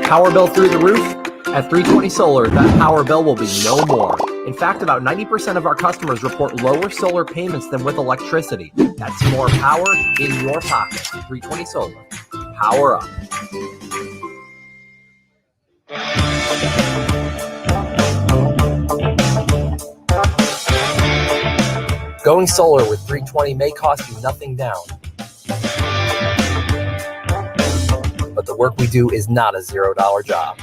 Power bill through the roof? At 320 Solar, that power bill will be no more. In fact, about 90% of our customers report lower solar payments than with electricity. That's more power in your pocket. 320 Solar. Power up. Going solar with 320 may cost you nothing down. But the work we do is not a $0 job.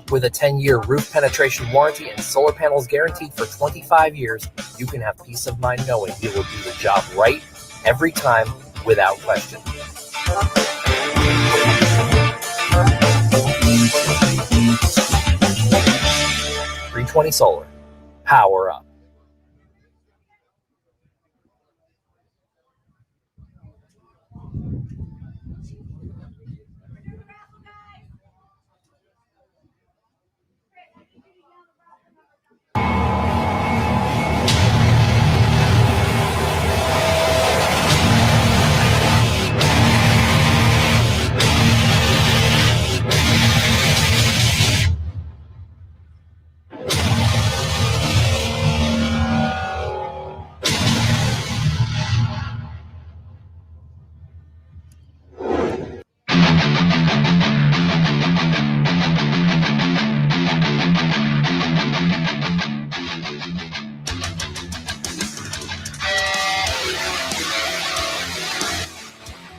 With a 10-year roof penetration warranty and solar panels guaranteed for 25 years, you can have peace of mind knowing you will do the job right every time without question. .320 Solar. Power up.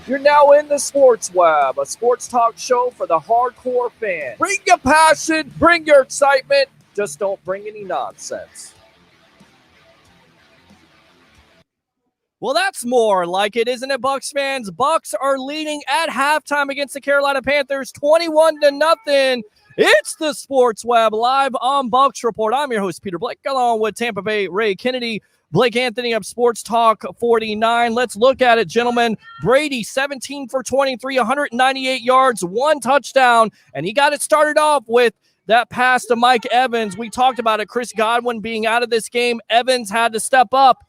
You're now in the Sports Web, a sports talk show for the hardcore fan. Bring your passion, bring your excitement, just don't bring any nonsense. Well, that's more like it, isn't it, Bucs fans? Bucs are leading at halftime against the Carolina Panthers, 21-0. It's the Sports Web live on Bucs Report. I'm your host, Peter Blake, along with Tampa Bay Ray Kennedy. Blake Anthony of Sports Talk 49. Let's look at it, gentlemen. Brady, 17 for 23, 198 yards, 1 touchdown, and he got it started off with that pass to Mike Evans. We talked about it. Chris Godwin being out of this game. Evans had to step up.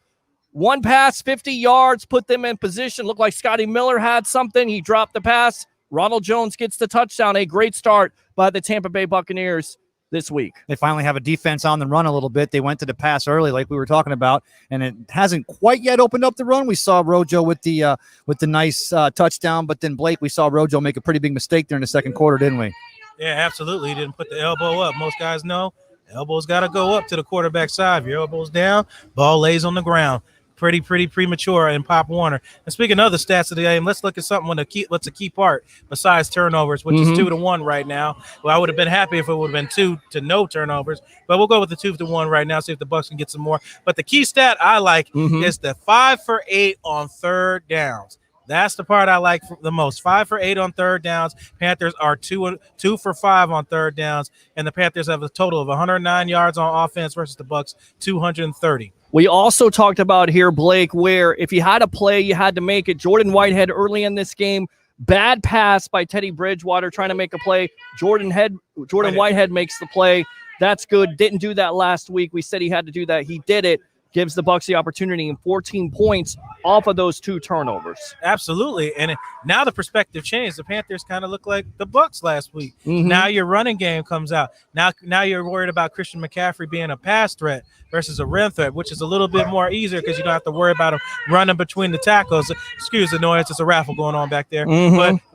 1 pass, 50 yards, put them in position. Looked like Scotty Miller had something. He dropped the pass. Ronald Jones gets the touchdown. A great start by the Tampa Bay Buccaneers this week. They finally have a defense on the run a little bit. They went to the pass early like we were talking about, and it hasn't quite yet opened up the run. We saw Rojo with the nice touchdown, but then Blake, we saw Rojo make a pretty big mistake there in the second quarter, didn't we? Yeah, absolutely. He didn't put the elbow up. Most guys know elbows got to go up to the quarterback side. If your elbow's down, ball lays on the ground. Pretty premature in Pop Warner. And speaking of the stats of the game, let's look at something what's a key part besides turnovers, which is 2-1 right now. Well, I would have been happy if it would have been 2-0 turnovers, but we'll go with the 2-1 right now, see if the Bucs can get some more. But the key stat I like is the 5 for 8 on third downs. That's the part I like the most. 5 for 8 on third downs. Panthers are 2 for 5 on third downs, and the Panthers have a total of 109 yards on offense versus the Bucs 230. We also talked about here, Blake, where if you had a play, you had to make it. Jordan Whitehead early in this game, bad pass by Teddy Bridgewater trying to make a play. Jordan Whitehead makes the play. That's good. Didn't do that last week. We said he had to do that. He did it. Gives the Bucs the opportunity and 14 points off of those 2 turnovers. Absolutely. And now the perspective changed. The Panthers kind of look like the Bucs last week. Now your running game comes out. Now you're worried about Christian McCaffrey being a pass threat versus a run threat, which is a little bit more easier because you don't have to worry about him running between the tackles. Excuse the noise. It's a raffle going on back there.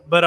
But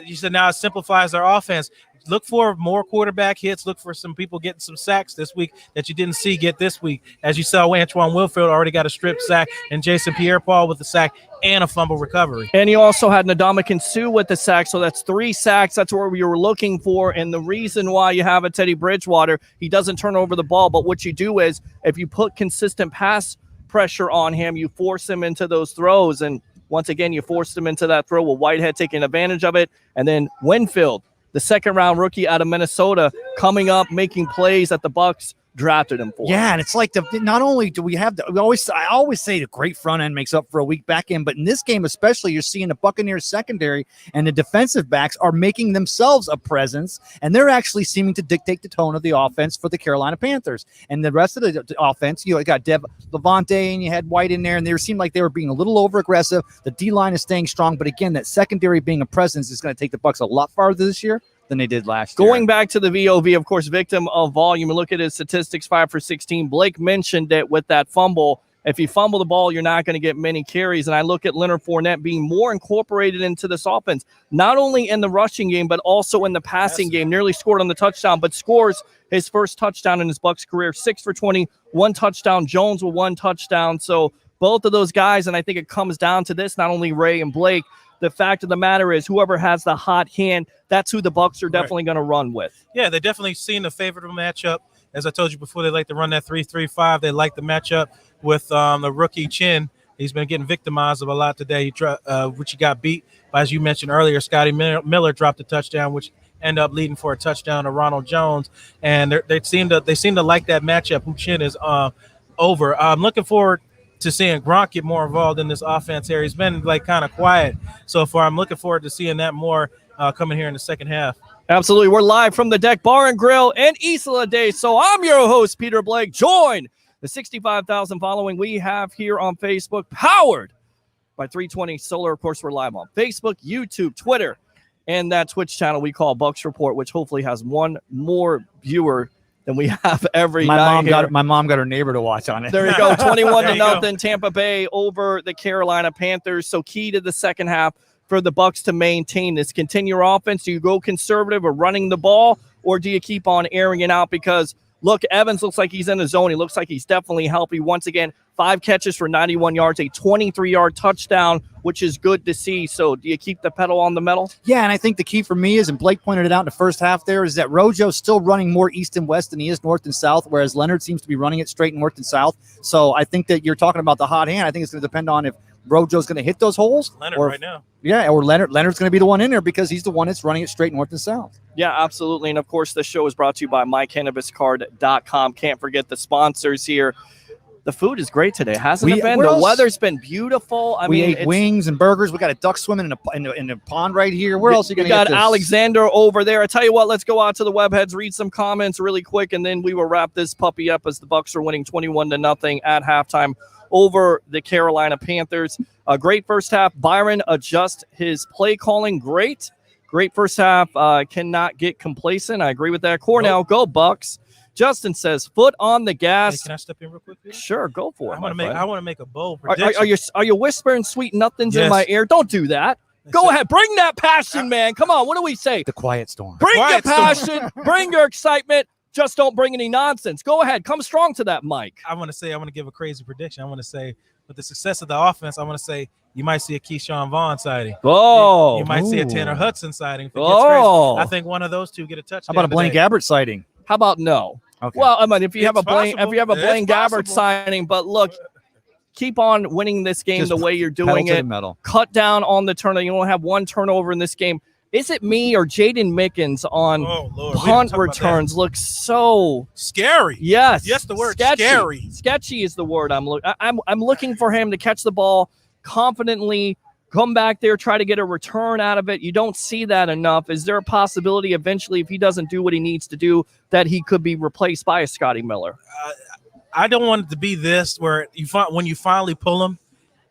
you said now it simplifies their offense. Look for more quarterback hits. Look for some people getting some sacks this week that you didn't see get this week. As you saw, Antoine Wilfield already got a strip sack, and Jason Pierre-Paul with a sack and a fumble recovery. And you also had Ndamukong Suh with the sack, so that's 3 sacks. That's where we were looking for, and the reason why you have a Teddy Bridgewater, he doesn't turn over the ball, but what you do is if you put consistent pass pressure on him, you force him into those throws, and once again, you forced him into that throw with Whitehead taking advantage of it, and then Winfield, the second-round rookie out of Minnesota, coming up, making plays that the Bucs drafted him for. Yeah, and it's like not only do I always say the great front end makes up for a weak back end, but in this game especially, you're seeing the Buccaneers secondary and the defensive backs are making themselves a presence, and they're actually seeming to dictate the tone of the offense for the Carolina Panthers. And the rest of the offense, you got Levante and you had White in there, and they seemed like they were being a little over aggressive. The D line is staying strong, but again, that secondary being a presence is going to take the Bucs a lot farther this year than they did last year. Going back to the VOV, of course, victim of volume. And look at his statistics, 5 for 16. Blake mentioned it with that fumble. If you fumble the ball, you're not going to get many carries. And I look at Leonard Fournette being more incorporated into this offense, not only in the rushing game, but also in the passing game. Nearly scored on the touchdown, but scores his first touchdown in his Bucs career. 6 for 20, 1 touchdown. Jones with 1 touchdown. So both of those guys, and I think it comes down to this, not only Ray and Blake. The fact of the matter is whoever has the hot hand, that's who the Bucs are definitely going to run with. Yeah, they definitely seen the favorable matchup. As I told you before, they like to run that 3-3-5. They like the matchup with the rookie Chin. He's been getting victimized of a lot today, which he got beat by, as you mentioned earlier, Scotty Miller dropped a touchdown, which ended up leading for a touchdown to Ronald Jones. And they seem to like that matchup. Who Chin is over. I'm looking forward to seeing Gronk get more involved in this offense here. He's been like kind of quiet so far. I'm looking forward to seeing that more coming here in the second half. Absolutely. We're live from the Deck Bar and Grill in Isla Day. So I'm your host, Peter Blake. Join the 65,000 following we have here on Facebook, powered by 320 Solar. Of course, we're live on Facebook, YouTube, Twitter, and that Twitch channel we call Bucs Report, which hopefully has one more viewer than we have every night. My mom got her neighbor to watch on it. There you go, 21-0 Tampa Bay over the Carolina Panthers. So key to the second half for the Bucs to maintain this. Continue your offense. Do you go conservative or running the ball, or do you keep on airing it out? Because look, Evans looks like he's in the zone. He looks like he's definitely healthy. Once again, 5 catches for 91 yards, a 23-yard touchdown, which is good to see. So do you keep the pedal on the metal? Yeah, and I think the key for me is, and Blake pointed it out in the first half there, is that Rojo's still running more east and west than he is north and south, whereas Leonard seems to be running it straight north and south. So I think that you're talking about the hot hand. I think it's going to depend on if Rojo's going to hit those holes. Leonard right now. Yeah, or Leonard's going to be the one in there because he's the one that's running it straight north and south. Yeah, absolutely. And, of course, this show is brought to you by MyCannabisCard.com. Can't forget the sponsors here. The food is great today, hasn't it been? The weather's been beautiful. We ate wings and burgers. We got a duck swimming in the pond right here. Where else are you going to get this? We got Alexander over there. I tell you what, let's go out to the web heads, read some comments really quick, and then we will wrap this puppy up as the Bucs are winning 21-0 at halftime over the Carolina Panthers. A great first half. Byron adjust his play calling. Great first half. Cannot get complacent. I agree with that. Cornell, go Bucs. Justin says, foot on the gas. Hey, can I step in real quick? Peter? Sure, go for it. I want to make a bold prediction. Are you whispering sweet nothings in my ear? Don't do that. Go ahead. Bring that passion, man. Come on. What do we say? The quiet storm. Bring your passion. Bring your excitement. Just don't bring any nonsense. Go ahead. Come strong to that mic. I want to give a crazy prediction. I want to say, with the success of the offense, I want to say you might see a Keyshawn Vaughn sighting. Oh. You might see a Tanner Hudson sighting. Oh. I think one of those two get a touchdown. How about a Blaine Gabbert sighting? How about no? Okay. Well, I mean, if you have a Blaine Gabbert signing, but look, keep on winning this game the way you're doing it. Cut down on the turnover. You don't have one turnover in this game. Is it me or Jaden Mickens on punt returns looks so scary? Yes. Yes, the word sketchy. Scary. Sketchy is the word I'm looking for him to catch the ball confidently, come back there, try to get a return out of it. You don't see that enough. Is there a possibility eventually, if he doesn't do what he needs to do, that he could be replaced by a Scotty Miller? I don't want it to be this where when you finally pull him,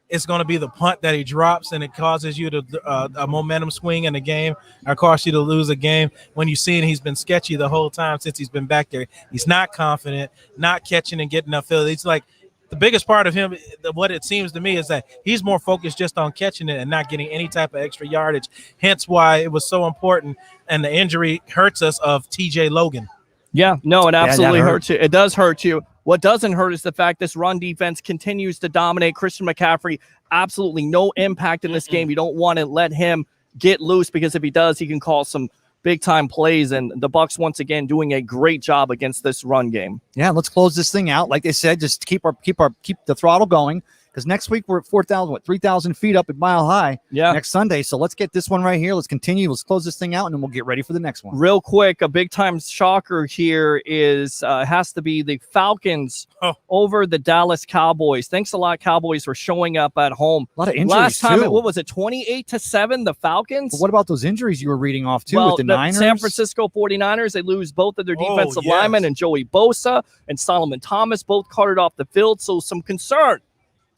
it's going to be the punt that he drops and it causes you to a momentum swing in the game or cause you to lose a game. When you've seen he's been sketchy the whole time since he's been back there. He's not confident, not catching and getting upfield. It's like the biggest part of him, what it seems to me, is that he's more focused just on catching it and not getting any type of extra yardage. Hence why it was so important, and the injury hurts us, of TJ Logan. Yeah, no, it absolutely hurts you. It does hurt you. What doesn't hurt is the fact this run defense continues to dominate. Christian McCaffrey, absolutely no impact in this game. You don't want to let him get loose because if he does, he can call some big-time plays, and the Bucs once again doing a great job against this run game. Yeah, let's close this thing out. Like they said, just keep the throttle going because next week we're at 3,000 feet up at Mile High. Yeah. Next Sunday. So let's get this one right here. Let's continue. Let's close this thing out, and then we'll get ready for the next one. Real quick, a big time shocker here is has to be the Falcons over the Dallas Cowboys. Thanks a lot, Cowboys, for showing up at home. A lot of injuries. Last time, too. what was it, 28-7, the Falcons? But what about those injuries you were reading off too Well, with the Niners? San Francisco 49ers, they lose both of their defensive linemen, and Joey Bosa and Solomon Thomas both carted off the field. So some concern.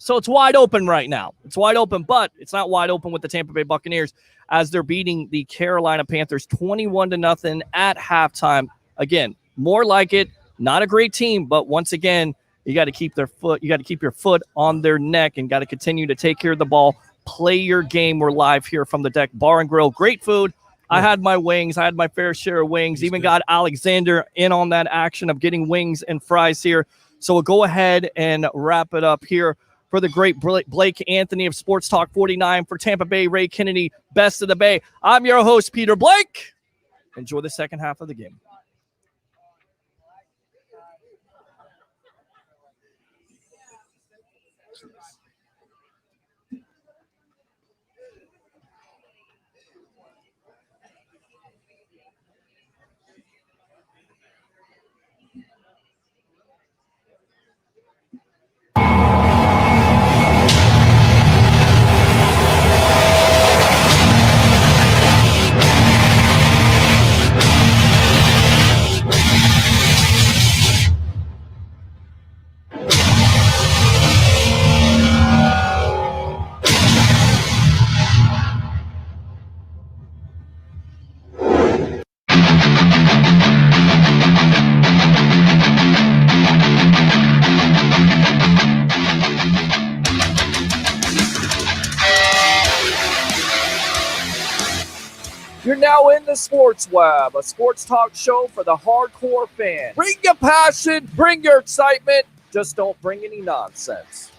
So it's wide open right now. It's wide open, but it's not wide open with the Tampa Bay Buccaneers as they're beating the Carolina Panthers 21-0 at halftime. Again, more like it. Not a great team, but once again, you got to keep your foot on their neck and got to continue to take care of the ball. Play your game. We're live here from the Deck Bar and Grill. Great food. I had my wings. I had my fair share of wings. Even got Alexander in on that action of getting wings and fries here. So we'll go ahead and wrap it up here for the great Blake Anthony of Sports Talk 49, for Tampa Bay, Ray Kennedy, Best of the Bay. I'm your host, Peter Blake. Enjoy the second half of the game. You're now in the Sports Web, a sports talk show for the hardcore fan. Bring your passion, bring your excitement, just don't bring any nonsense.